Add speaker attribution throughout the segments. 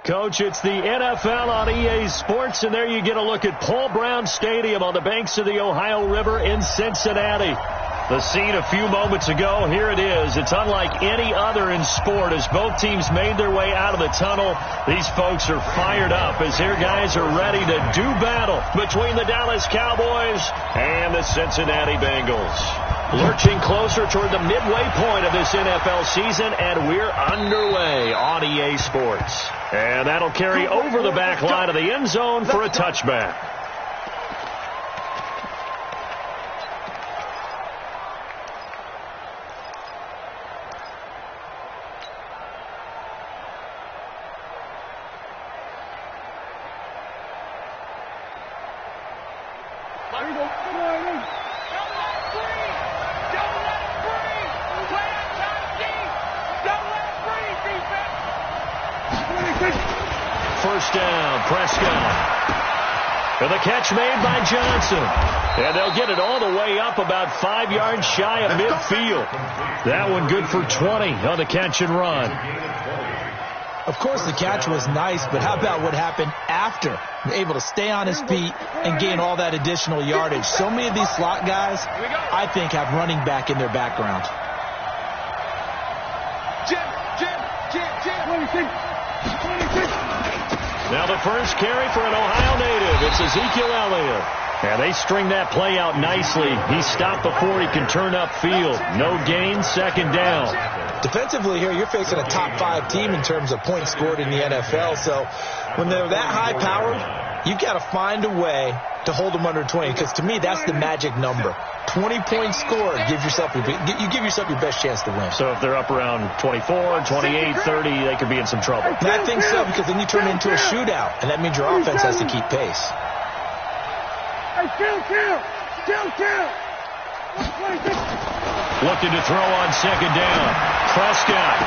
Speaker 1: Coach, it's the NFL on EA Sports, and there you get a look at Paul Brown Stadium on the banks of the Ohio River in Cincinnati. The scene a few moments ago, here it is. It's unlike any other in sport as both teams made their way out of the tunnel. These folks are fired up as their guys are ready to do battle between the Dallas Cowboys and the Cincinnati Bengals. Lurching closer toward the midway point of this NFL season, and we're underway on EA Sports. And that'll carry over the back line of the end zone for a touchback. First down, Prescott. And the catch made by Johnson. And they'll get it all the way up about 5 yards shy of midfield. That one good for 20 on the catch and run.
Speaker 2: Of course, the catch was nice, but how about what happened after? Able to stay on his feet and gain all that additional yardage. So many of these slot guys, I think, have running back in their background.
Speaker 1: Now the first carry for an Ohio native. It's Ezekiel Elliott. And they string that play out nicely. He stopped before he can turn upfield. No gain, second down.
Speaker 2: Defensively here, you're facing a top 5 team in terms of points scored in the NFL. So when they're that high-powered, you've got to find a way to hold them under 20. Because to me, that's the magic number. 20 points scored, you give yourself your best chance to win.
Speaker 1: So if they're up around 24, 28, 30, they could be in some trouble.
Speaker 2: And I think so, because then you turn into a shootout, and that means your offense has to keep pace.
Speaker 1: Looking to throw on second down. Prescott.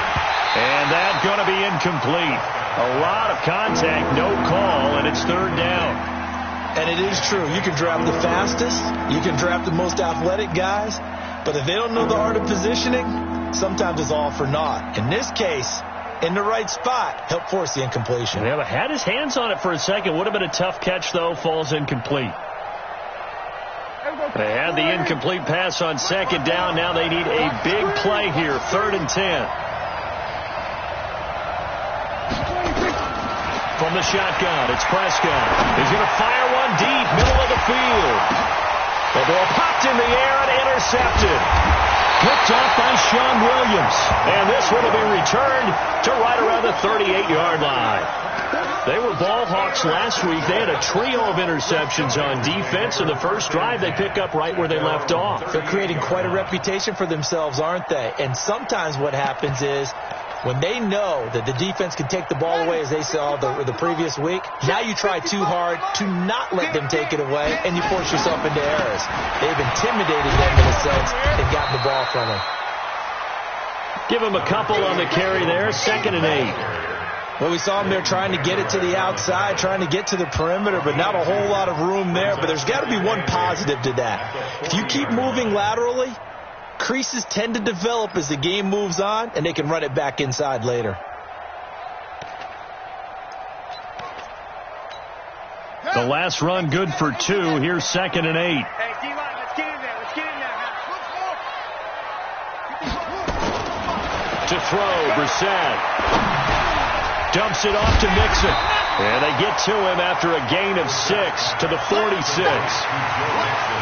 Speaker 1: And that's going to be incomplete. A lot of contact, no call, and it's third down.
Speaker 2: And it is true. You can draft the fastest. You can draft the most athletic guys. But if they don't know the art of positioning, sometimes it's all for naught. In this case, in the right spot, help force the incompletion.
Speaker 1: Yeah, but had his hands on it for a second. Would have been a tough catch, though. Falls incomplete. They had the incomplete pass on second down. Now they need a big play here. 3rd and 10. From the shotgun, it's Prescott. He's going to fire one deep, middle of the field. The ball popped in the air and intercepted. Picked off by Sean Williams. And this one will be returned to right around the 38-yard line. They were ball hawks last week. They had a trio of interceptions on defense. In the first drive, they pick up right where they left off.
Speaker 2: They're creating quite a reputation for themselves, aren't they? And sometimes what happens is, when they know that the defense can take the ball away, as they saw the previous week, now you try too hard to not let them take it away, and you force yourself into errors. They've intimidated them in a sense and gotten the ball from them.
Speaker 1: Give them a couple on the carry there, 2nd and 8.
Speaker 2: Well, we saw them there trying to get it to the outside, trying to get to the perimeter, but not a whole lot of room there. But there's got to be one positive to that. If you keep moving laterally, creases tend to develop as the game moves on, and they can run it back inside later.
Speaker 1: The last run good for 2. Here's 2nd and 8.
Speaker 3: Hey, D-line, let's get in there. Let's get in there now.
Speaker 1: To throw, Brissett. Dumps it off to Mixon. And they get to him after a gain of 6 to the 46.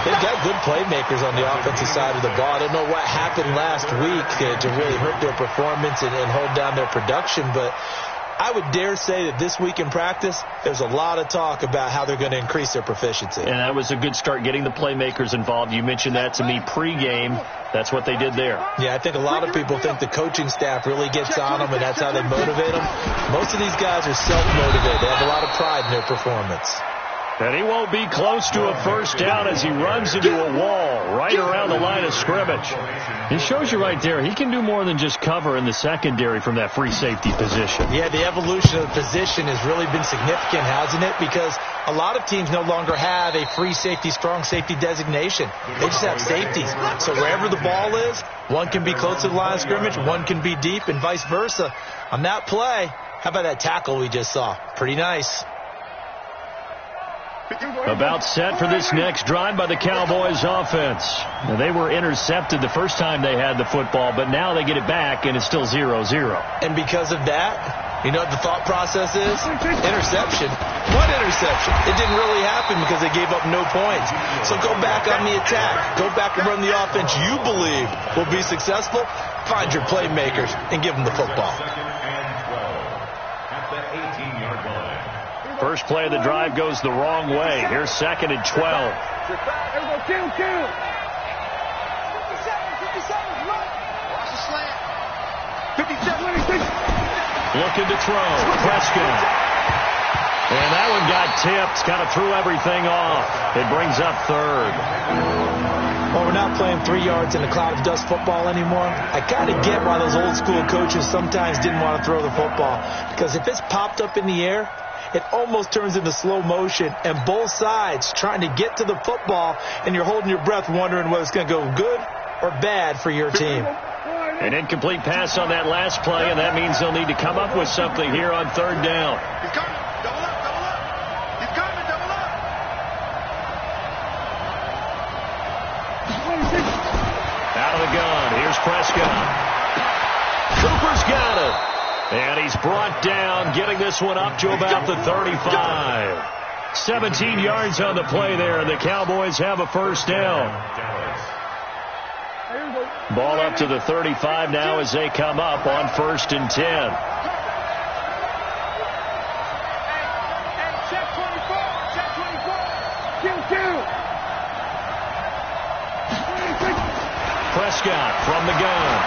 Speaker 2: They've got good playmakers on the offensive side of the ball. I don't know what happened last week to really hurt their performance and hold down their production, but I would dare say that this week in practice, there's a lot of talk about how they're going to increase their proficiency.
Speaker 1: And that was a good start, getting the playmakers involved. You mentioned that to me pregame. That's what they did there.
Speaker 2: Yeah, I think a lot of people think the coaching staff really gets on them, and that's how they motivate them. Most of these guys are self-motivated. They have a lot of pride in their performance.
Speaker 1: And he won't be close to a first down as he runs into a wall right around the line of scrimmage. He shows you right there, he can do more than just cover in the secondary from that free safety position.
Speaker 2: Yeah, the evolution of the position has really been significant, hasn't it? Because a lot of teams no longer have a free safety, strong safety designation. They just have safeties. So wherever the ball is, one can be close to the line of scrimmage, one can be deep, and vice versa. On that play, How about that tackle we just saw? Pretty nice.
Speaker 1: About set for this next drive by the Cowboys offense. Now, they were intercepted the first time they had the football, but now they get it back, and it's still 0-0.
Speaker 2: And because of that, you know what the thought process is? Interception. What interception? It didn't really happen because they gave up no points. So go back on the attack. Go back and run the offense you believe will be successful. Find your playmakers and give them the football.
Speaker 1: First play of the drive goes the wrong way. Here's 2nd and 12. Looking to throw. Prescott. And that one got tipped. Kind of threw everything off. It brings up 3rd.
Speaker 2: Well, we're not playing 3 yards in a cloud of dust football anymore. I kind of get why those old school coaches sometimes didn't want to throw the football. Because if it's popped up in the air, it almost turns into slow motion, and both sides trying to get to the football, and you're holding your breath wondering whether it's going to go good or bad for your team.
Speaker 1: An incomplete pass on that last play, and that means they'll need to come up with something here on 3rd down.
Speaker 3: He's coming. Double up, double up. He's coming, double up.
Speaker 1: Out of the gun. Here's Prescott. Cooper's got it. And he's brought down, getting this one up to about the 35. 17 yards on the play there, and the Cowboys have a first down. Ball up to the 35 now as they come up on 1st and 10.
Speaker 3: Hey, check 24. Check 24.
Speaker 1: Prescott from the gun.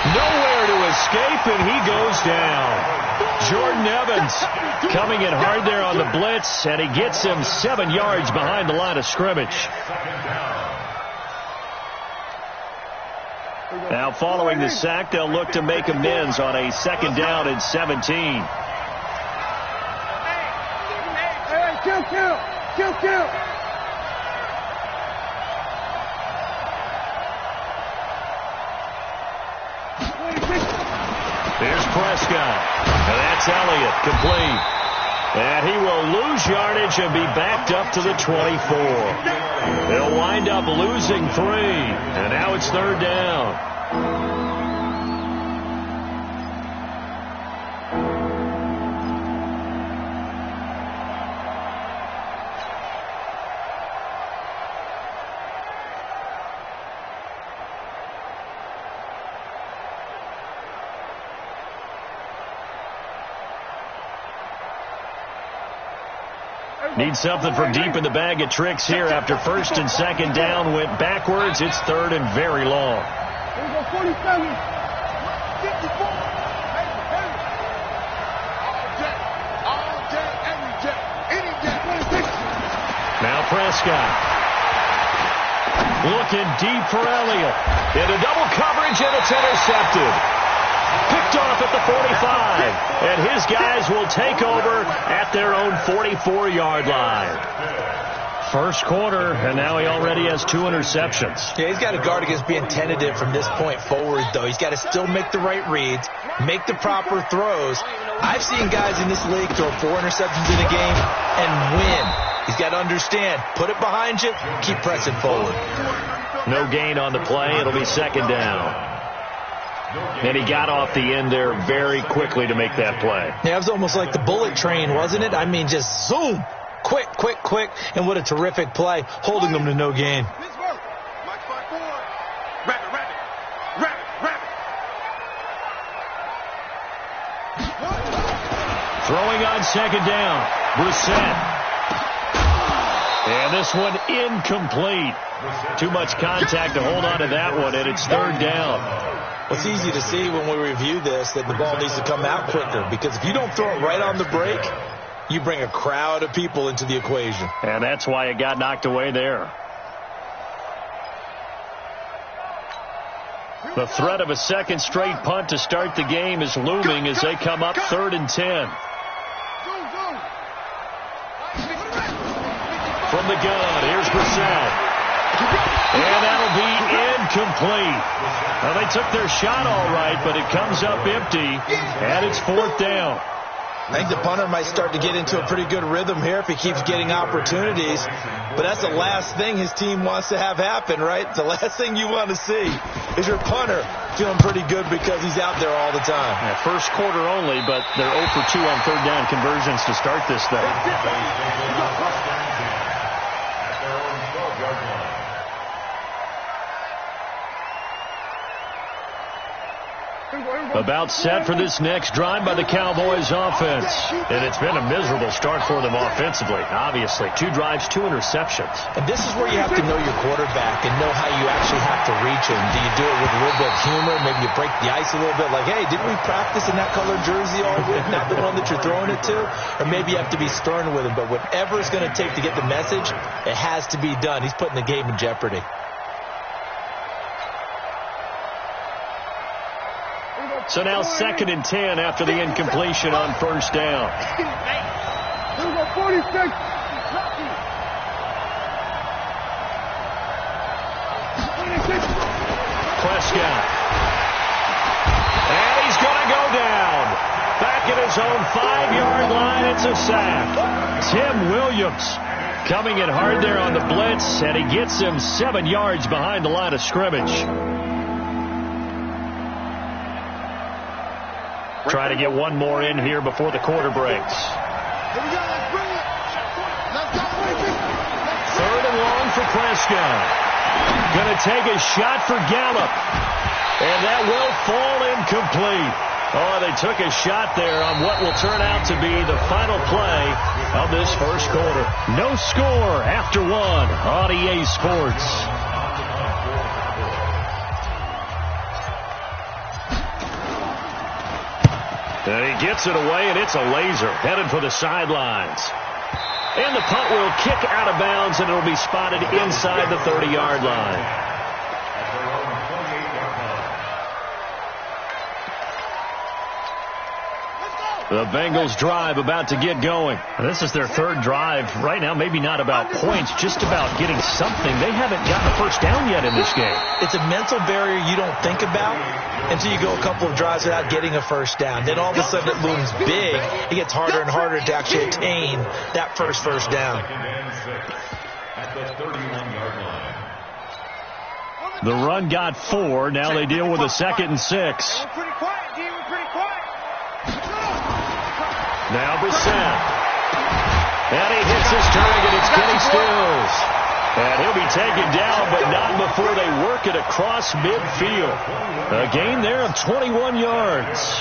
Speaker 1: Nowhere to escape, and he goes down. Jordan Evans coming in hard there on the blitz, and he gets him 7 yards behind the line of scrimmage. Now, following the sack, they'll look to make amends on a 2nd down and 17.
Speaker 3: Hey, kill.
Speaker 1: There's Prescott. And that's Elliott, complete. And he will lose yardage and be backed up to the 24. They'll wind up losing 3. And now it's 3rd down. Need something from deep in the bag of tricks here after 1st and 2nd down went backwards. It's 3rd and very long.
Speaker 3: Here we go, 47. 54. All day, every day. Any day.
Speaker 1: Now Prescott. Looking deep for Elliott. Into double coverage, and it's intercepted. Picked off at the 45, and his guys will take over at their own 44-yard line. First quarter, and now he already has 2 interceptions.
Speaker 2: Yeah, he's got to guard against being tentative from this point forward, though. He's got to still make the right reads, make the proper throws. I've seen guys in this league throw 4 interceptions in a game and win. He's got to understand, put it behind you, keep pressing forward.
Speaker 1: No gain on the play. It'll be 2nd down. And he got off the end there very quickly to make that play.
Speaker 2: Yeah, it was almost like the bullet train, wasn't it? I mean, just zoom. Quick. And what a terrific play, holding them to no gain.
Speaker 1: Throwing on 2nd down. Brissett. And this one incomplete. Too much contact to hold on to that one, and it's 3rd down.
Speaker 2: Well, it's easy to see when we review this that the ball needs to come out quicker, because if you don't throw it right on the break, you bring a crowd of people into the equation.
Speaker 1: And that's why it got knocked away there. The threat of a 2nd straight punt to start the game is looming as they come up 3rd and 10. From the gun, here's Brissett. And that'll be incomplete. Well, they took their shot all right, but it comes up empty, and it's 4th down.
Speaker 2: I think the punter might start to get into a pretty good rhythm here if he keeps getting opportunities. But that's the last thing his team wants to have happen, right? The last thing you want to see is your punter feeling pretty good because he's out there all the time.
Speaker 1: Yeah, first quarter only, but they're 0 for 2 on 3rd down conversions to start this thing. About set for this next drive by the Cowboys offense. And it's been a miserable start for them offensively, obviously. 2 drives, 2 interceptions.
Speaker 2: And this is where you have to know your quarterback and know how you actually have to reach him. Do you do it with a little bit of humor? Maybe you break the ice a little bit like, hey, didn't we practice in that colored jersey all week? Not the one that you're throwing it to? Or maybe you have to be stern with him. But whatever it's going to take to get the message, it has to be done. He's putting the game in jeopardy.
Speaker 1: So now 2nd and 10 after the incompletion on 1st down. Prescott. And he's going to go down. Back at his own 5-yard line, it's a sack. Tim Williams coming in hard there on the blitz, and he gets him 7 yards behind the line of scrimmage. Try to get one more in here before the quarter breaks. 3rd and long for Prescott. Going to take a shot for Gallup. And that will fall incomplete. Oh, they took a shot there on what will turn out to be the final play of this first quarter. No score after 1 on EA Sports. And he gets it away, and it's a laser headed for the sidelines. And the punt will kick out of bounds, and it'll be spotted inside the 30-yard line. The Bengals drive about to get going. This is their 3rd drive. Right now, maybe not about points, just about getting something. They haven't gotten a first down yet in this game.
Speaker 2: It's a mental barrier you don't think about until you go a couple of drives without getting a first down. Then all of a sudden it looms big. It gets harder and harder to actually attain that first down.
Speaker 1: The run got 4. Now they deal with a 2nd and 6. Now Brissett. And he hits his target. It's Kenny Stills. And he'll be taken down, but not before they work it across midfield. A gain there of 21 yards.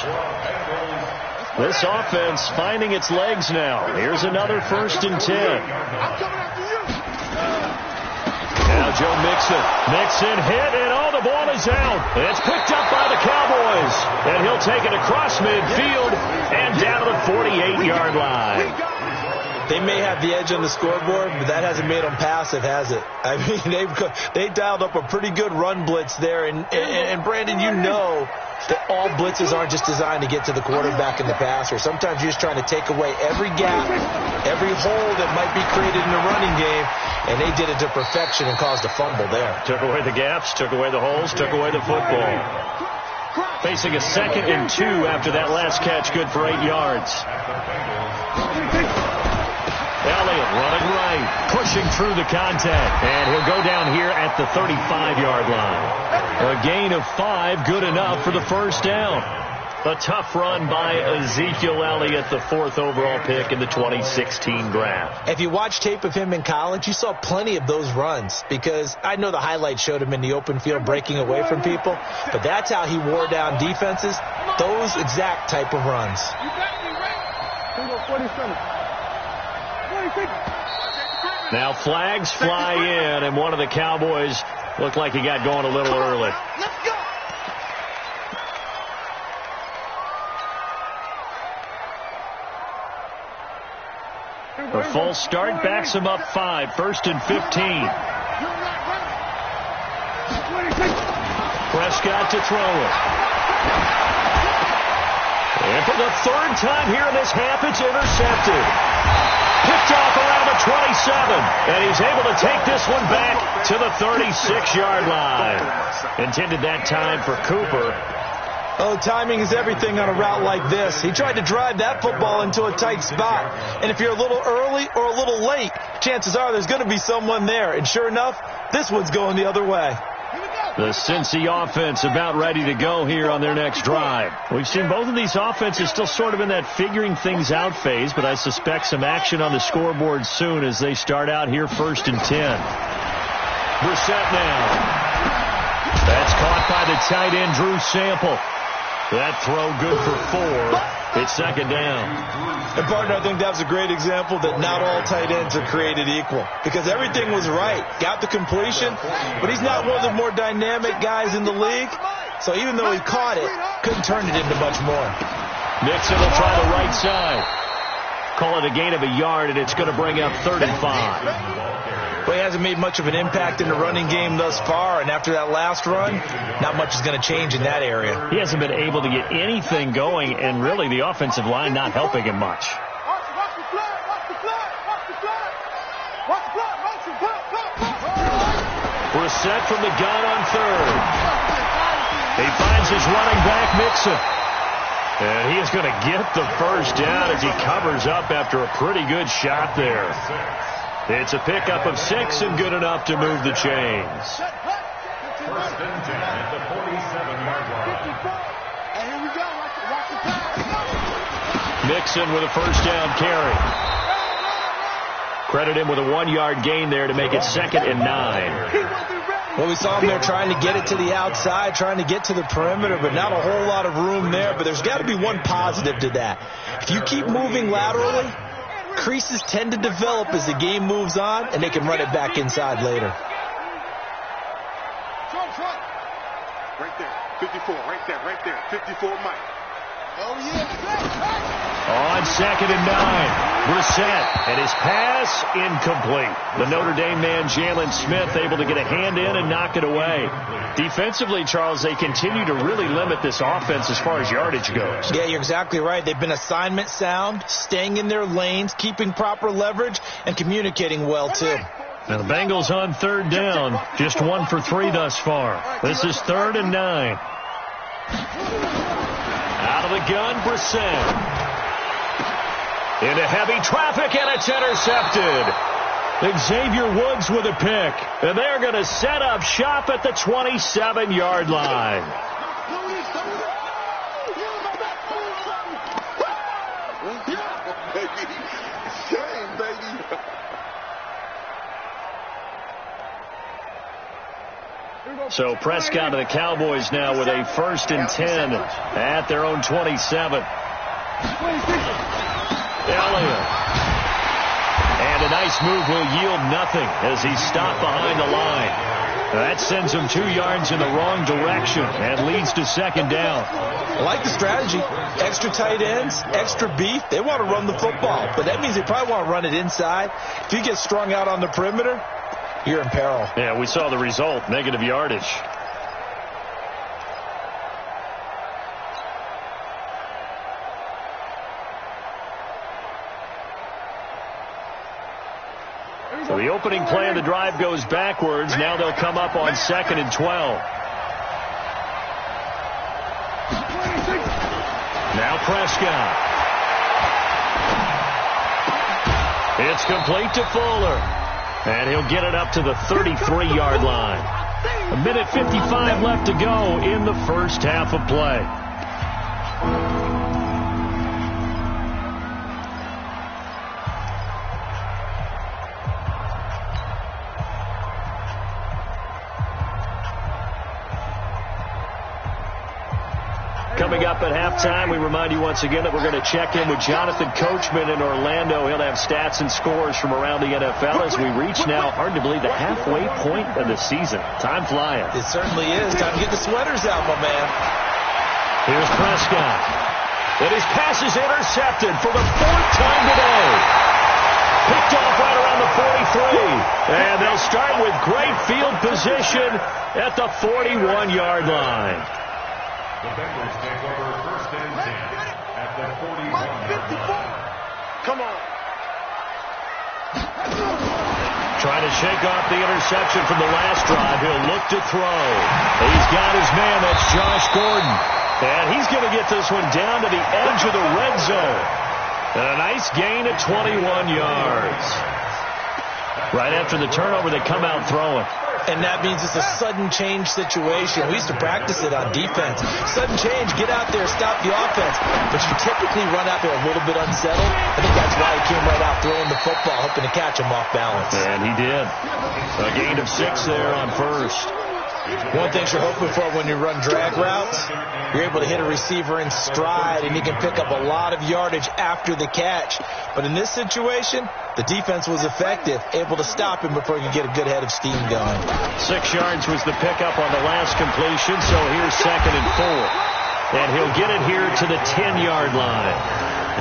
Speaker 1: This offense finding its legs now. Here's another 1st and 10. Now Joe Mixon hit, and the ball is out. It's picked up by the Cowboys. And he'll take it across midfield and down to the 48-yard line.
Speaker 2: They may have the edge on the scoreboard, but that hasn't made them passive, has it? I mean, they dialed up a pretty good run blitz there. And Brandon, you know that all blitzes aren't just designed to get to the quarterback and the passer. Sometimes you're just trying to take away every gap, every hole that might be created in the running game, and they did it to perfection and caused a fumble there.
Speaker 1: Took away the gaps, took away the holes, took away the football. Facing a 2nd and 2 after that last catch, good for 8 yards. Elliott running right, pushing through the contact, and he'll go down here at the 35-yard line. A gain of 5, good enough for the first down. A tough run by Ezekiel Elliott, the 4th overall pick in the 2016 draft.
Speaker 2: If you watch tape of him in college, you saw plenty of those runs, because I know the highlights showed him in the open field breaking away from people, but that's how he wore down defenses, those exact type of runs.
Speaker 1: Now flags fly in, and one of the Cowboys looked like he got going a little early. The false start backs him up 5, 1st and 15. Prescott to throw it. And for the the third time here in this half, it's intercepted. Picked off around the 27, and he's able to take this one back to the 36-yard line. Intended that time for Cooper.
Speaker 2: Oh, timing is everything on a route like this. He tried to drive that football into a tight spot. And if you're a little early or a little late, chances are there's going to be someone there. And sure enough, this one's going the other way.
Speaker 1: The Cincy offense about ready to go here on their next drive. We've seen both of these offenses still sort of in that figuring things out phase, but I suspect some action on the scoreboard soon as they start out here 1st and 10. Brissett now. That's caught by the tight end, Drew Sample. That throw good for 4. It's 2nd down.
Speaker 2: And, partner, I think that was a great example that not all tight ends are created equal. Because everything was right. Got the completion, but he's not one of the more dynamic guys in the league. So even though he caught it, couldn't turn it into much more.
Speaker 1: Nixon will try the right side. Call it a gain of a yard, and it's going to bring up 35.
Speaker 2: Well, he hasn't made much of an impact in the running game thus far, and after that last run, not much is going to change in that area.
Speaker 1: He hasn't been able to get anything going, and really the offensive line not helping him much. Brissett from the gun on 3rd. He finds his running back, Mixon. And he is going to get the first down as he covers up after a pretty good shot there. It's a pickup of 6 and good enough to move the chains.
Speaker 3: 1st and 10 at the 47-yard line.
Speaker 1: Mixon with a first down carry. Credit him with a 1-yard gain there to make it 2nd and 9.
Speaker 2: Well, we saw him there trying to get it to the outside, trying to get to the perimeter, but not a whole lot of room there. But there's got to be one positive to that. If you keep moving laterally, creases tend to develop as the game moves on, and they can run it back inside later.
Speaker 3: Right there, 54, right there, 54, Mike. Oh,
Speaker 1: On 2nd and 9, Brissett, and his pass incomplete. The Notre Dame man, Jalen Smith, able to get a hand in and knock it away. Defensively, Charles, they continue to really limit this offense as far as yardage goes.
Speaker 2: Yeah, you're exactly right. They've been assignment sound, staying in their lanes, keeping proper leverage, and communicating well, too.
Speaker 1: Now the Bengals on 3rd down, just 1 for 3 thus far. This is 3rd and 9. Out of the gun, Brissett. Into heavy traffic, and it's intercepted. Xavier Woods with a pick. And they're going to set up shop at the 27-yard line.
Speaker 3: Shame, baby.
Speaker 1: So Prescott and the Cowboys now with a 1st and 10 at their own 27. Elliott. And a nice move will yield nothing as he's stopped behind the line. That sends him 2 yards in the wrong direction and leads to 2nd down.
Speaker 2: I like the strategy. Extra tight ends, extra beef. They want to run the football, but that means they probably want to run it inside. If you get strung out on the perimeter, you're in peril.
Speaker 1: Yeah, we saw the result, negative yardage. So the opening play of the drive goes backwards. Now they'll come up on 2nd and 12. Now Prescott. It's complete to Fuller. And he'll get it up to the 33-yard line. 1:55 left to go in the first half of play. Coming up at halftime, we remind you once again that we're going to check in with Jonathan Coachman in Orlando. He'll have stats and scores from around the NFL as we reach now, hard to believe, the halfway point of the season. Time flying.
Speaker 2: It certainly is. Time to get the sweaters out, my man.
Speaker 1: Here's Prescott. And his pass is intercepted for the 4th time today. Picked off right around the 43. And they'll start with great field position at the 41-yard line.
Speaker 3: The Bengals take over 1st and 10 at the Come on.
Speaker 1: Trying to shake off the interception from the last drive. He'll look to throw. He's got his man. That's Josh Gordon. And he's going to get this one down to the edge of the red zone. And a nice gain of 21 yards. Right after the turnover, they come out throwing.
Speaker 2: And that means it's a sudden change situation. We used to practice it on defense. Sudden change, get out there, stop the offense. But you typically run out there a little bit unsettled. I think that's why he came right out throwing the football, hoping to catch him off balance.
Speaker 1: And he did. A gain of 6 there on first.
Speaker 2: One thing you're hoping for when you run drag routes, you're able to hit a receiver in stride, and he can pick up a lot of yardage after the catch. But in this situation, the defense was effective, able to stop him before he could get a good head of steam going.
Speaker 1: 6 yards was the pickup on the last completion, so here's 2nd and 4. And he'll get it here to the 10-yard line.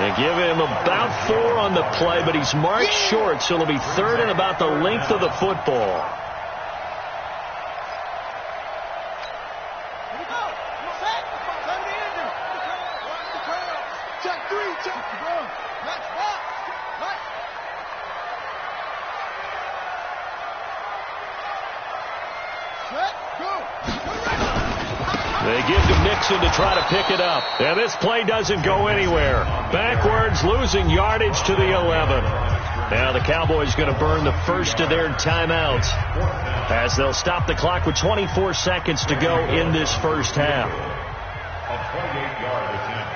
Speaker 1: And give him about 4 on the play, but he's marked short, so it'll be 3rd and about the length of the football. They give to Mixon to try to pick it up. And this play doesn't go anywhere. Backwards, losing yardage to the 11. Now the Cowboys going to burn the first of their timeouts as they'll stop the clock with 24 seconds to go in this first half.
Speaker 4: A 28-yard attempt.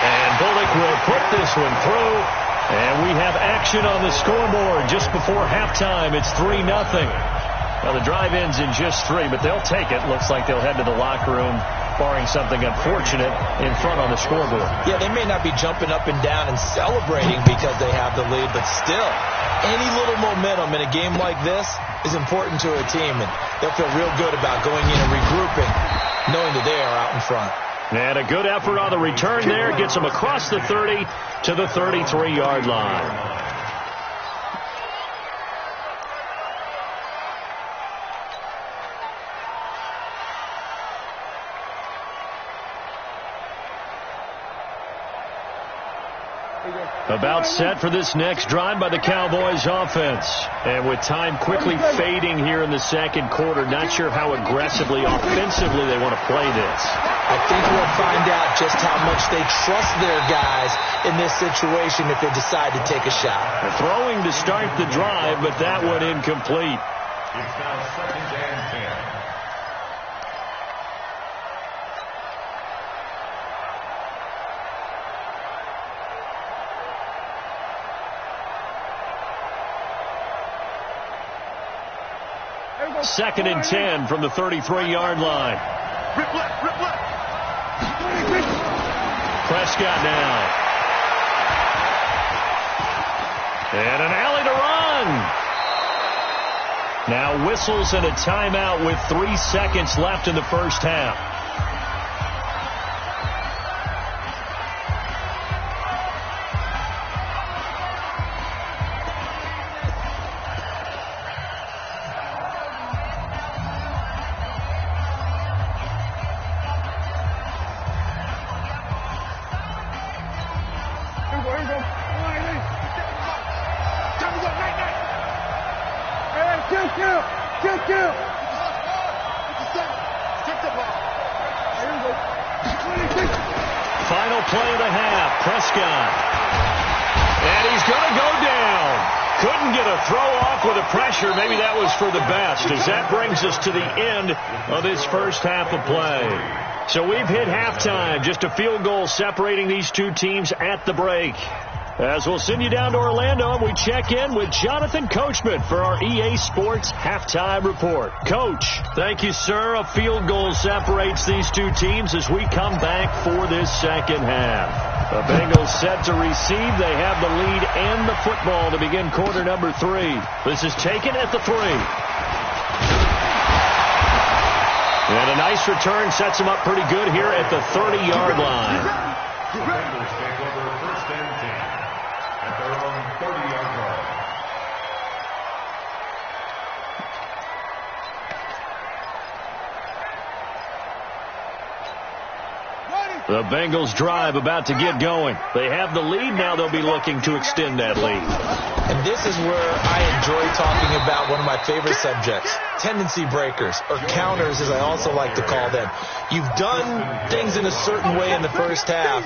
Speaker 1: And Bullock will put this one through. And we have action on the scoreboard just before halftime. It's 3-0. Now the drive ends in just 3, but they'll take it. Looks like they'll head to the locker room, barring something unfortunate in front on the scoreboard.
Speaker 2: Yeah, they may not be jumping up and down and celebrating because they have the lead, but still, any little momentum in a game like this is important to a team, and they'll feel real good about going in and regrouping, knowing that they are out in front.
Speaker 1: And a good effort on the return there. Gets them across the 30 to the 33-yard line. About set for this next drive by the Cowboys offense. And with time quickly fading here in the second quarter, not sure how aggressively, offensively they want to play this.
Speaker 2: I think we'll find out just how much they trust their guys in this situation if they decide to take a shot.
Speaker 1: They're throwing to start the drive, but that one incomplete.
Speaker 4: It's now 2nd and 10.
Speaker 1: Second and 10 from the 33-yard line.
Speaker 3: Rip left, rip left.
Speaker 1: Prescott now. And an alley to run. Now whistles and a timeout with 3 seconds left in the first half. Final play of the half, Prescott. And he's going to go down. Couldn't get a throw off with the pressure. Maybe that was for the best, as that brings us to the end of this first half of play. So we've hit halftime, just a field goal separating these two teams at the break. As we'll send you down to Orlando, and we check in with Jonathan Coachman for our EA Sports Halftime Report. Coach, thank you, sir. A field goal separates these two teams as we come back for this second half. The Bengals set to receive. They have the lead and the football to begin quarter number 3. This is taken at the 3. And a nice return sets them up pretty good here at the 30-yard line.
Speaker 4: The Bengals take over 1st and 10 at their own 30-yard line.
Speaker 1: The Bengals drive about to get going. They have the lead now. They'll be looking to extend that lead.
Speaker 2: And this is where I enjoy talking about one of my favorite subjects, tendency breakers, or counters as I also like to call them. You've done things in a certain way in the first half,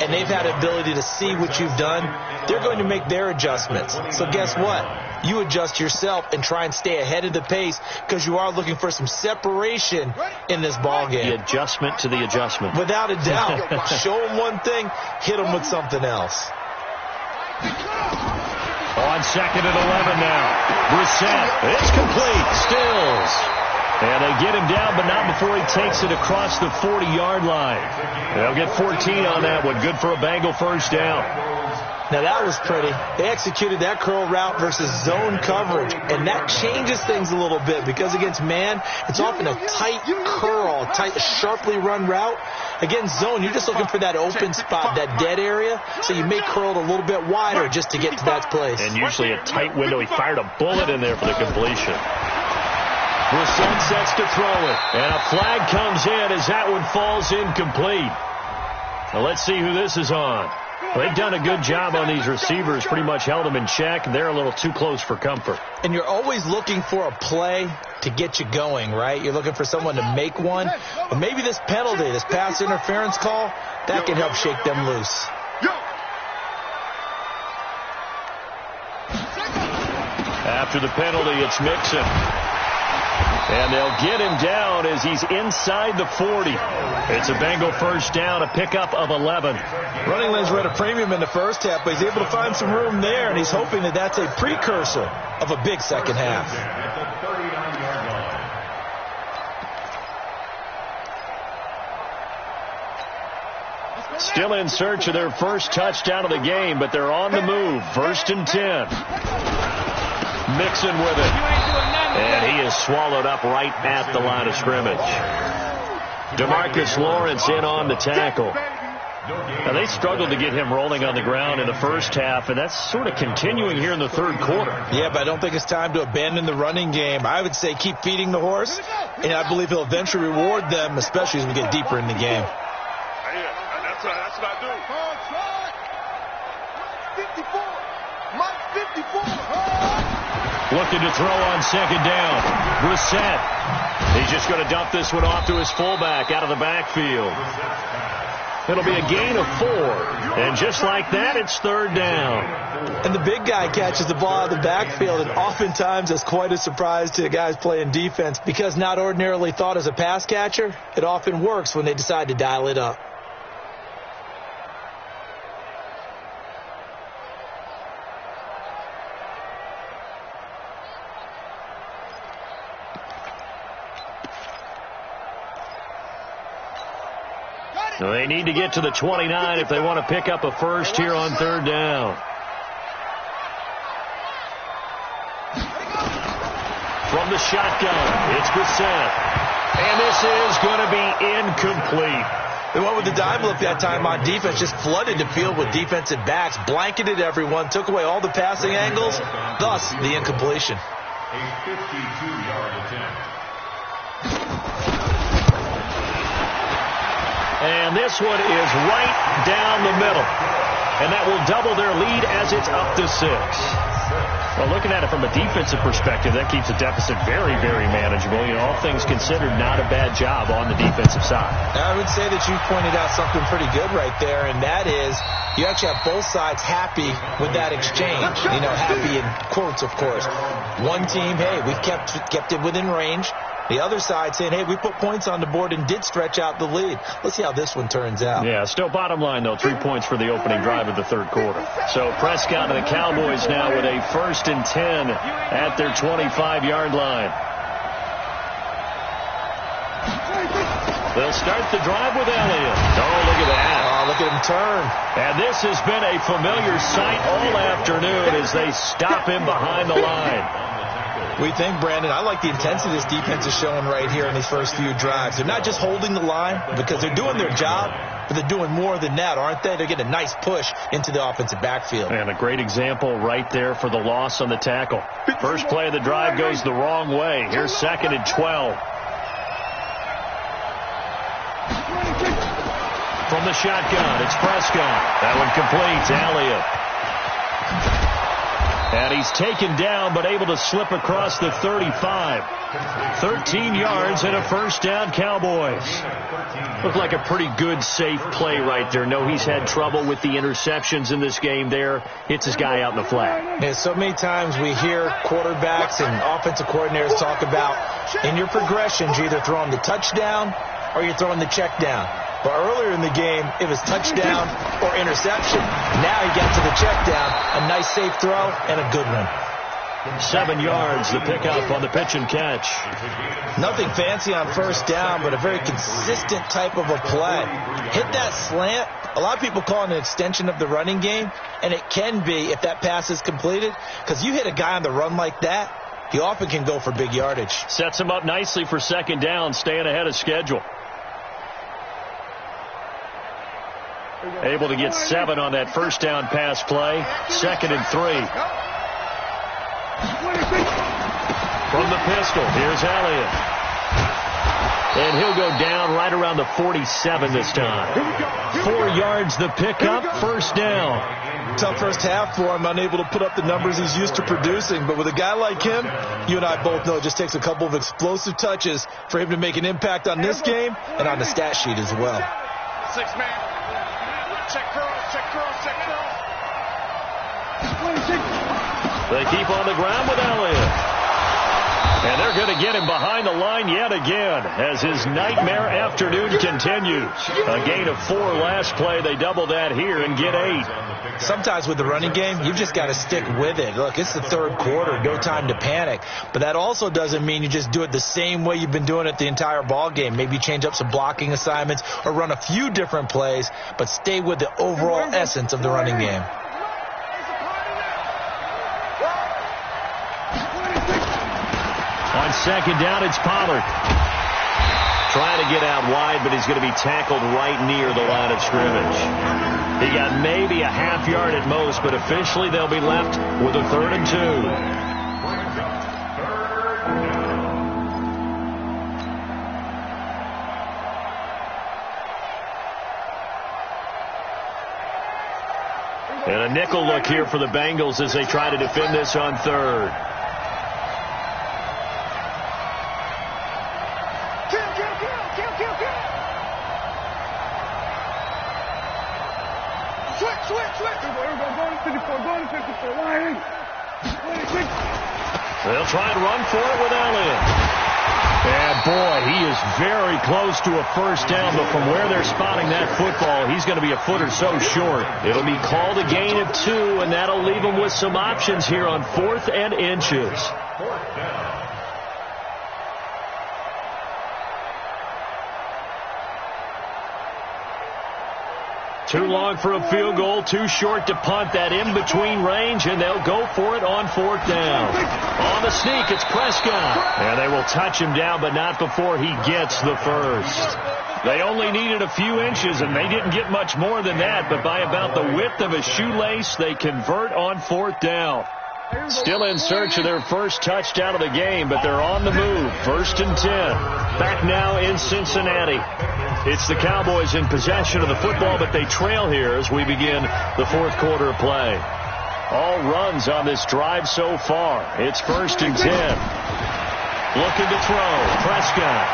Speaker 2: and they've had the ability to see what you've done. They're going to make their adjustments. So guess what? You adjust yourself and try and stay ahead of the pace because you are looking for some separation in this ball game.
Speaker 1: The adjustment to the adjustment.
Speaker 2: Without a doubt. Show them one thing, hit them with something else.
Speaker 1: On second and 11 now. Brissett. It's complete. Stills. And they get him down, but not before he takes it across the 40-yard line. They'll get 14 on that one. Good for a Bengal first down.
Speaker 2: Now, that was pretty. They executed that curl route versus zone coverage, and that changes things a little bit because against man, it's often a tight curl, tight, sharply run route. Against zone, you're just looking for that open spot, that dead area, so you may curl it a little bit wider just to get to that place.
Speaker 1: And usually a tight window. He fired a bullet in there for the completion. Brissett sets to throw it, and a flag comes in as that one falls incomplete. Now let's see who this is on. Well, they've done a good job on these receivers, pretty much held them in check, and they're a little too close for comfort.
Speaker 2: And you're always looking for a play to get you going, right? You're looking for someone to make one. But maybe this penalty, this pass interference call, that can help shake them loose.
Speaker 1: After the penalty, it's Mixon. And they'll get him down as he's inside the 40. It's a Bengal first down, a pickup of 11.
Speaker 2: Running lanes were at a premium in the first half, but he's able to find some room there, and he's hoping that that's a precursor of a big second half.
Speaker 1: Still in search of their first touchdown of the game, but they're on the move. First and 10. Mixon with it. And he is swallowed up right at the line of scrimmage. DeMarcus Lawrence in on the tackle. Now, they struggled to get him rolling on the ground in the first half, and that's sort of continuing here in the third quarter.
Speaker 2: Yeah, but I don't think it's time to abandon the running game. I would say keep feeding the horse, and I believe he'll eventually reward them, especially as we get deeper in the game.
Speaker 3: That's what I do. 54. Mike 54.
Speaker 1: Looking to throw on second down. Brissett. He's just going to dump this one off to his fullback out of the backfield. It'll be a gain of 4. And just like that, it's third down.
Speaker 2: And the big guy catches the ball out of the backfield, and oftentimes that's quite a surprise to the guys playing defense because not ordinarily thought as a pass catcher, it often works when they decide to dial it up.
Speaker 1: They need to get to the 29 if they want to pick up a first here on third down. From the shotgun, it's Brissett. And this is going to be incomplete.
Speaker 2: They went with the dime look that time on defense, just flooded the field with defensive backs, blanketed everyone, took away all the passing angles, thus the incompletion.
Speaker 4: A 52-yard attempt.
Speaker 1: And this one is right down the middle. And that will double their lead as it's up to 6. Well, looking at it from a defensive perspective, that keeps the deficit very, very manageable. You know, all things considered, not a bad job on the defensive side.
Speaker 2: I would say that you pointed out something pretty good right there, and that is you actually have both sides happy with that exchange. You know, happy in quotes, of course. One team, hey, we've kept it within range. The other side saying, hey, we put points on the board and did stretch out the lead. Let's see how this one turns out.
Speaker 1: Yeah, still bottom line, though, 3 points for the opening drive of the third quarter. So Prescott and the Cowboys now with a first and 10 at their 25-yard line. They'll start the drive with Elliott. Oh, look at that.
Speaker 2: Oh, look at him turn.
Speaker 1: And this has been a familiar sight all afternoon as they stop him behind the line.
Speaker 2: We think, Brandon, I like the intensity this defense is showing right here in these first few drives. They're not just holding the line because they're doing their job, but they're doing more than that, aren't they? They're getting a nice push into the offensive backfield.
Speaker 1: And a great example right there for the loss on the tackle. First play of the drive goes the wrong way. Here's second and 12. from the shotgun. It's Prescott. That one complete. Elliott. And he's taken down, but able to slip across the 35. 13 yards and a first down, Cowboys. Looked like a pretty good, safe play right there. No, he's had trouble with the interceptions in this game there. Hits his guy out in the flat.
Speaker 2: And so many times we hear quarterbacks and offensive coordinators talk about, in your progressions, you're either throwing the touchdown or you're throwing the check down. But earlier in the game, it was touchdown or interception. Now he got to the check down. A nice safe throw and a good one.
Speaker 1: 7 yards, the pickup on the pitch and catch.
Speaker 2: Nothing fancy on first down, but a very consistent type of a play. Hit that slant. A lot of people call it an extension of the running game, and it can be if that pass is completed, because you hit a guy on the run like that, he often can go for big yardage.
Speaker 1: Sets him up nicely for second down, staying ahead of schedule. Able to get 7 on that first down pass play. 2nd and 3. From the pistol, here's Elliott. And he'll go down right around the 47 this time. 4 yards the pickup, first down.
Speaker 2: Tough first half for him, unable to put up the numbers he's used to producing. But with a guy like him, you and I both know it just takes a couple of explosive touches for him to make an impact on this game and on the stat sheet as well.
Speaker 3: 6-man. Check curl, check curl, check curl.
Speaker 1: They keep on the ground with Elliott. And they're going to get him behind the line yet again as his nightmare afternoon continues. A gain of 4 last play. They double that here and get 8.
Speaker 2: Sometimes with the running game, you've just got to stick with it. Look, it's the 3rd quarter. No time to panic. But that also doesn't mean you just do it the same way you've been doing it the entire ball game. Maybe change up some blocking assignments or run a few different plays, but stay with the overall essence of the running game.
Speaker 1: On second down, it's Pollard. Trying to get out wide, but he's going to be tackled right near the line of scrimmage. He got maybe a half yard at most, but officially they'll be left with a 3rd and 2. And a nickel look here for the Bengals as they try to defend this on 3rd. They'll try and run for it with Elliott. And boy, he is very close to a first down, but from where they're spotting that football, he's going to be a foot or so short. It'll be called a gain of 2, and that'll leave him with some options here on 4th and inches. Too long for a field goal, too short to punt. That in-between range, and they'll go for it on 4th down. On the sneak, it's Prescott. And they will touch him down, but not before he gets the first. They only needed a few inches, and they didn't get much more than that, but by about the width of a shoelace, they convert on 4th down. Still in search of their first touchdown of the game, but they're on the move. 1st and 10. Back now in Cincinnati. It's the Cowboys in possession of the football, but they trail here as we begin the 4th quarter of play. All runs on this drive so far. It's 1st and 10. Looking to throw. Prescott.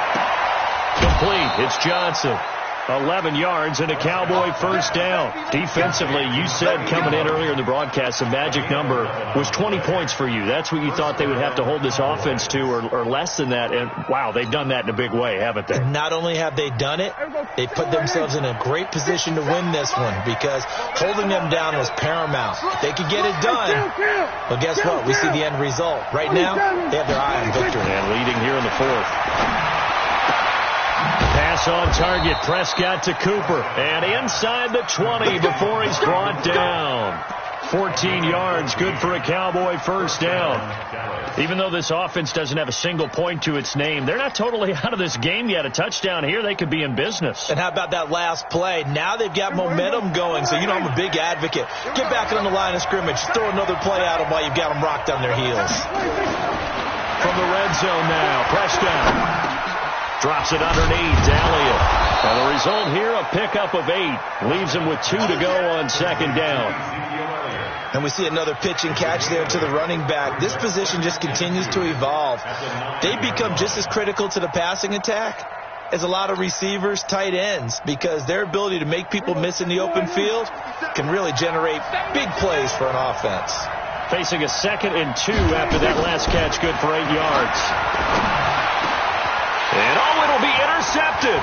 Speaker 1: Complete. It's Johnson. 11 yards and a Cowboy first down. Defensively, you said coming in earlier in the broadcast, the magic number was 20 points for you. That's what you thought they would have to hold this offense to, or less than that. And, wow, they've done that in a big way, haven't they?
Speaker 2: Not only have they done it, they put themselves in a great position to win this one because holding them down was paramount. They could get it done, but guess what? We see the end result. Right now, they have their eye on victory.
Speaker 1: And leading here in the 4th. Pass on target, Prescott to Cooper, and inside the 20 before he's brought down. 14 yards, good for a Cowboy first down. Even though this offense doesn't have a single point to its name, they're not totally out of this game yet. A touchdown here, they could be in business.
Speaker 2: And how about that last play? Now they've got momentum going, so you know I'm a big advocate. Get back on the line of scrimmage, throw another play at them while you've got them rocked on their heels.
Speaker 1: From the red zone now, Prescott. Drops it underneath to Elliott. And the result here, a pickup of 8. Leaves him with 2 to go on second down.
Speaker 2: And we see another pitch and catch there to the running back. This position just continues to evolve. They become just as critical to the passing attack as a lot of receivers, tight ends, because their ability to make people miss in the open field can really generate big plays for an offense.
Speaker 1: Facing a 2nd and 2 after that last catch, good for 8 yards. And it'll be intercepted.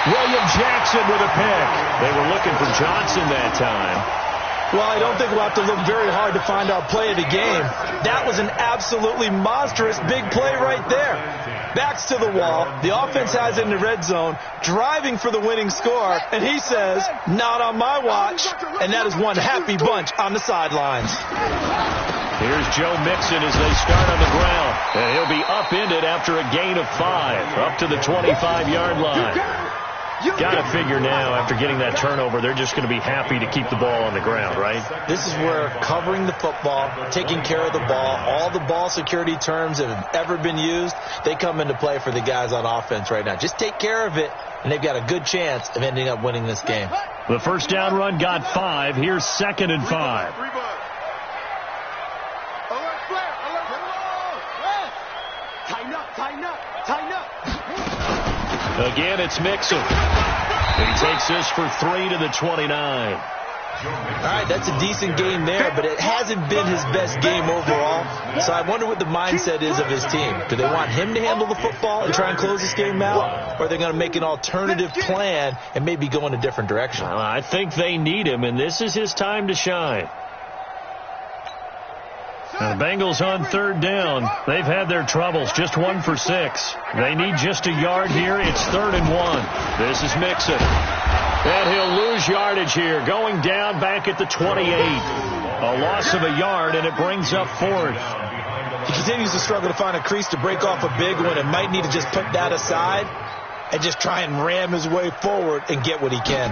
Speaker 1: William Jackson with a pick. They were looking for Johnson that time.
Speaker 2: Well, I don't think we'll have to look very hard to find our play of the game. That was an absolutely monstrous big play right there. Backs to the wall. The offense has it in the red zone, driving for the winning score. And he says, not on my watch. And that is one happy bunch on the sidelines.
Speaker 1: Here's Joe Mixon as they start on the ground. And he'll be upended after a gain of 5, up to the 25-yard line. Got to figure now, after getting that turnover, they're just going to be happy to keep the ball on the ground, right?
Speaker 2: This is where covering the football, taking care of the ball, all the ball security terms that have ever been used, they come into play for the guys on offense right now. Just take care of it, and they've got a good chance of ending up winning this game.
Speaker 1: The first down run got 5. Here's 2nd and 5.
Speaker 3: Tighten up.
Speaker 1: Again, it's Mixon. He takes this for 3 to the 29.
Speaker 2: All right, that's a decent game there, but it hasn't been his best game overall. So I wonder what the mindset is of his team. Do they want him to handle the football and try and close this game out? Or are they going to make an alternative plan and maybe go in a different direction?
Speaker 1: Well, I think they need him, and this is his time to shine. Now, the Bengals on 3rd down. They've had their troubles, just 1 for 6. They need just a yard here. It's 3rd and 1. This is Mixon. And he'll lose yardage here, going down back at the 28. A loss of a yard, and it brings up 4th.
Speaker 2: He continues to struggle to find a crease to break off a big one and might need to just put that aside and just try and ram his way forward and get what he can.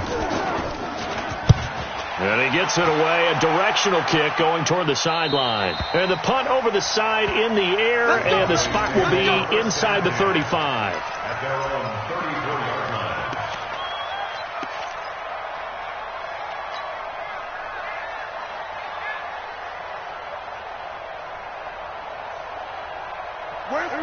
Speaker 1: And he gets it away, a directional kick going toward the sideline. And the punt over the side in the air, and the spot will be inside the 35.
Speaker 4: At their own 34-yard line.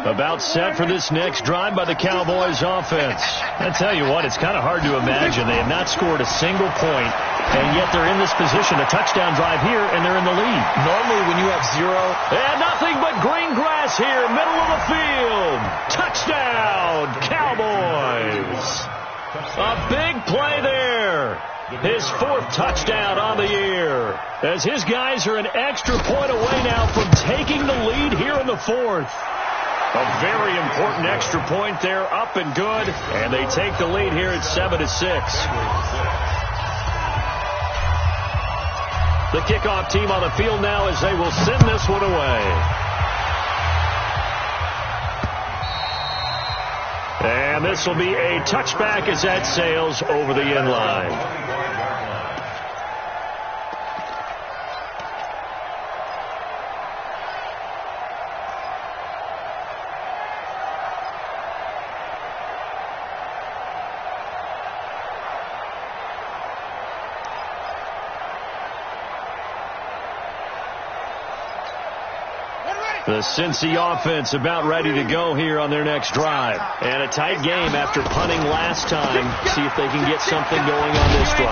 Speaker 1: About set for this next drive by the Cowboys offense. I tell you what, it's kind of hard to imagine. They have not scored a single point, and yet they're in this position. A touchdown drive here, and they're in the lead.
Speaker 2: Normally when you have 0.
Speaker 1: And nothing but green grass here, middle of the field. Touchdown, Cowboys. A big play there. His 4th touchdown on the year, as his guys are an extra point away now from taking the lead here in the 4th. A very important extra point there, up and good, and they take the lead here at 7-6. The kickoff team on the field now as they will send this one away. And this will be a touchback as that sails over the end line. The Cincy offense about ready to go here on their next drive. And a tight game after punting last time. See if they can get something going on this drive.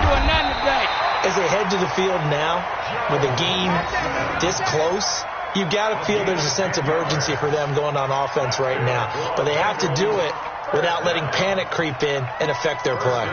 Speaker 2: As they head to the field now, with the game this close, you've got to feel there's a sense of urgency for them going on offense right now. But they have to do it without letting panic creep in and affect their play.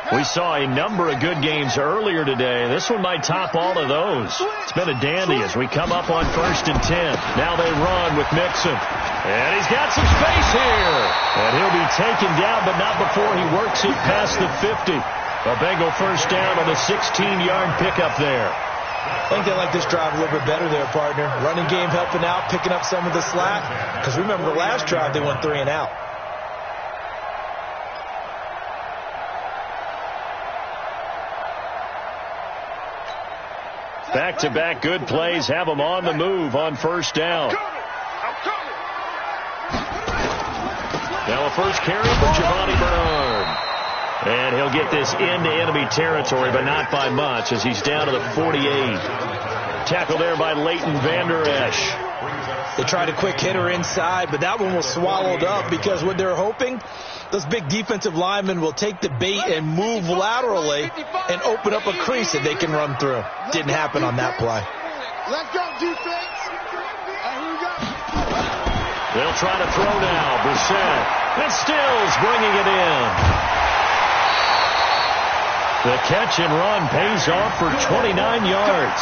Speaker 1: We saw a number of good games earlier today. This one might top all of those. It's been a dandy as we come up on 1st and 10. Now they run with Mixon. And he's got some space here. And he'll be taken down, but not before he works it past the 50. A Bengal first down on the 16-yard pickup there.
Speaker 2: I think they like this drive a little bit better there, partner. Running game helping out, picking up some of the slack. Because remember the last drive, they went 3 and out.
Speaker 1: Back-to-back good plays have them on the move on first down. Now a first carry for Giovanni Bernard. And he'll get this into enemy territory, but not by much, as he's down to the 48. Tackle there by Leighton Vander Esch.
Speaker 2: They tried a quick hitter inside, but that one was swallowed up because what they're hoping, those big defensive linemen will take the bait and move laterally and open up a crease that they can run through. Didn't happen on that play.
Speaker 3: Let's go, defense.
Speaker 1: They'll try to throw now. Brissett. And Stills bringing it in. The catch and run pays off for 29 yards.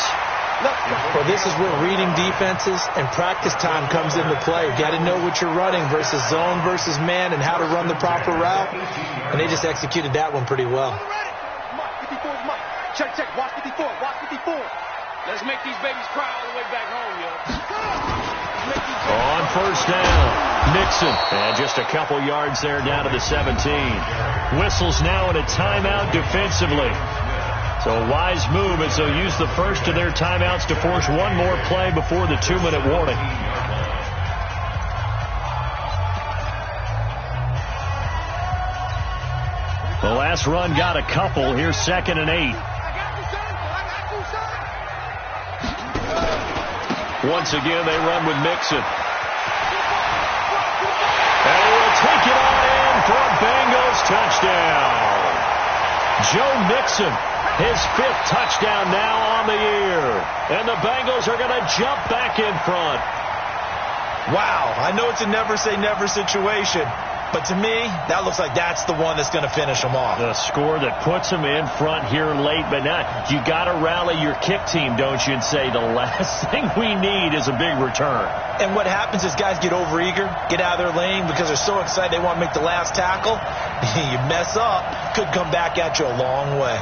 Speaker 2: Well, this is where reading defenses and practice time comes into play. You've got to know what you're running versus zone versus man and how to run the proper route. And they just executed that one pretty well.
Speaker 5: Check, check. Watch 54. Watch 54. Let's make these babies cry all the way back home, yo.
Speaker 1: On first down, Nixon. And just a couple yards there down to the 17. Whistles now in a timeout defensively. So a wise move as they'll use the first of their timeouts to force one more play before the 2-minute warning. The last run got a couple. Here's 2nd and 8. Once again, they run with Mixon. And he will take it on in for a Bengals touchdown. Joe Mixon, his 5th touchdown now on the year. And the Bengals are going to jump back in front.
Speaker 2: Wow, I know it's a never-say-never situation, but to me, that looks like that's the one that's going to finish them off.
Speaker 1: The score that puts them in front here late, but now you got to rally your kick team, don't you, and say the last thing we need is a big return.
Speaker 2: And what happens is guys get overeager, get out of their lane because they're so excited they want to make the last tackle. You mess up, could come back at you a long way.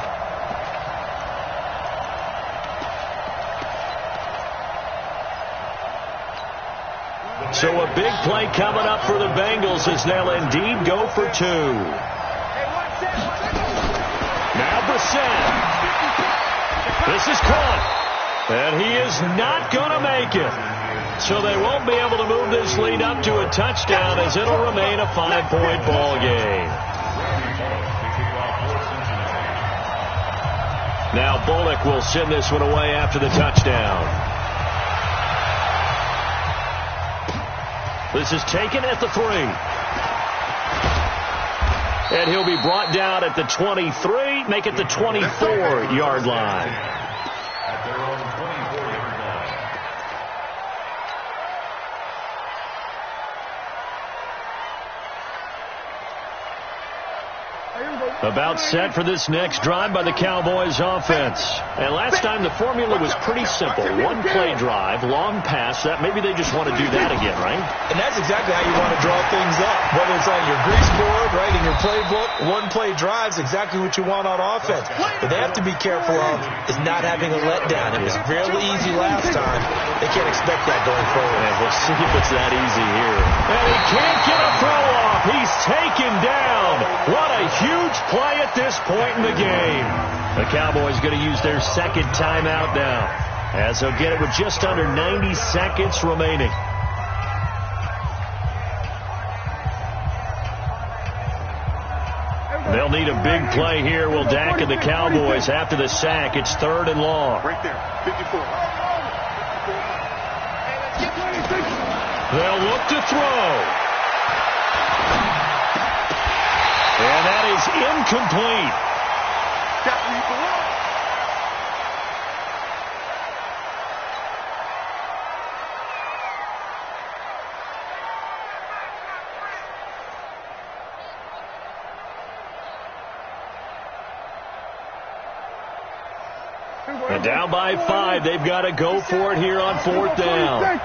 Speaker 1: So a big play coming up for the Bengals as they'll indeed go for 2. Now Brissett. This is caught. And he is not going to make it. So they won't be able to move this lead up to a touchdown as it'll remain a 5-point ball game. Now Bullock will send this one away after the touchdown. This is taken at the 3. And he'll be brought down at the 23, make it the 24-yard line.
Speaker 4: At their own 24-yard line.
Speaker 1: About set for this next drive by the Cowboys offense. And last time the formula was pretty simple. One play drive, long pass. That maybe they just want to do that again, right?
Speaker 2: And that's exactly how you want to draw things up. Whether it's on your grease board, right, in your playbook, one play drive is exactly what you want on offense. But they have to be careful of is not having a letdown. It was fairly easy last time. They can't expect that going forward.
Speaker 1: And we'll see if it's that easy here. And he can't get a throw off. He's taken down. What a huge play at this point in the game. The Cowboys going to use their 2nd timeout now, as they'll get it with just under 90 seconds remaining. They'll need a big play here. Will Dak and the Cowboys after the sack. It's 3rd and long.
Speaker 3: Right there, 54.
Speaker 1: They'll look to throw. And that is incomplete.
Speaker 3: That's where you belong.
Speaker 1: And down by 5. They've got to go for it here on 4th down.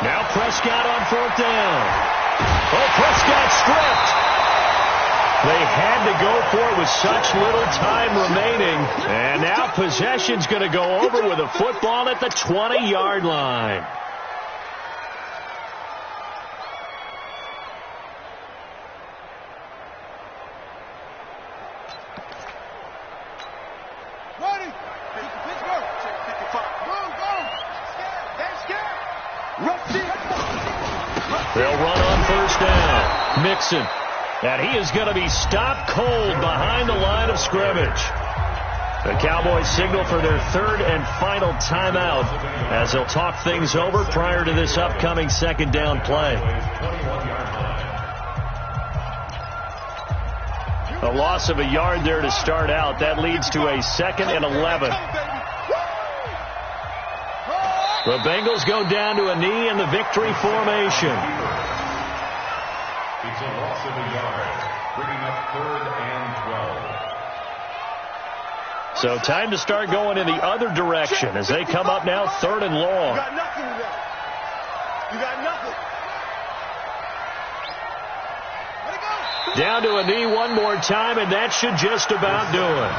Speaker 1: Now Prescott on 4th down. Oh, Prescott stripped. They had to go for it with such little time remaining. And now possession's going to go over with a football at the 20-yard line. Mixon. And he is going to be stopped cold behind the line of scrimmage. The Cowboys signal for their third and final timeout as they'll talk things over prior to this upcoming second down play. A loss of a yard there to start out. That leads to a 2nd and 11. The Bengals go down to a knee in the victory formation.
Speaker 4: It's a loss of a yard, bringing up 3rd and 12.
Speaker 1: So time to start going in the other direction as they come up now 3rd and long.
Speaker 3: You got nothing today. You got nothing. Let it go.
Speaker 1: Down to a knee one more time, and that should just about do it.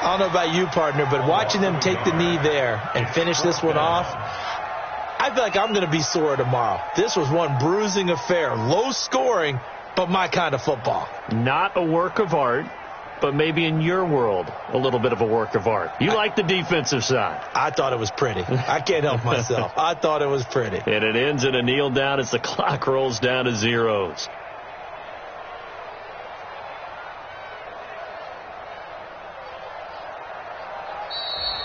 Speaker 2: I don't know about you, partner, but watching them take the knee there and finish this one off, I feel like I'm going to be sore tomorrow. This was one bruising affair. Low scoring, but my kind of football.
Speaker 1: Not a work of art, but maybe in your world, a little bit of a work of art. You like the defensive side.
Speaker 2: I thought it was pretty. I can't help myself. I thought it was pretty.
Speaker 1: And it ends in a kneel down as the clock rolls down to zeros.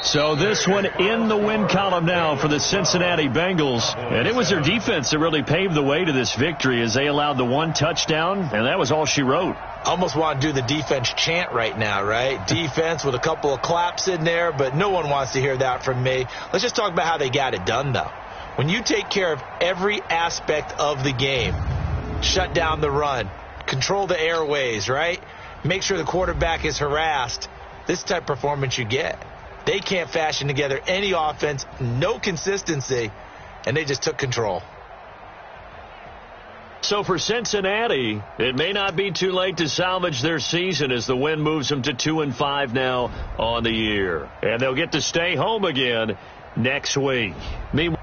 Speaker 1: So this one in the win column now for the Cincinnati Bengals. And it was their defense that really paved the way to this victory as they allowed the one touchdown, and that was all she wrote.
Speaker 2: Almost want to do the defense chant right now, right? Defense with a couple of claps in there, but no one wants to hear that from me. Let's just talk about how they got it done, though. When you take care of every aspect of the game, shut down the run, control the airways, right? Make sure the quarterback is harassed. This type of performance you get. They can't fashion together any offense, no consistency, and they just took control.
Speaker 1: So for Cincinnati, it may not be too late to salvage their season as the win moves them to 2-5 now on the year. And they'll get to stay home again next week. Meanwhile,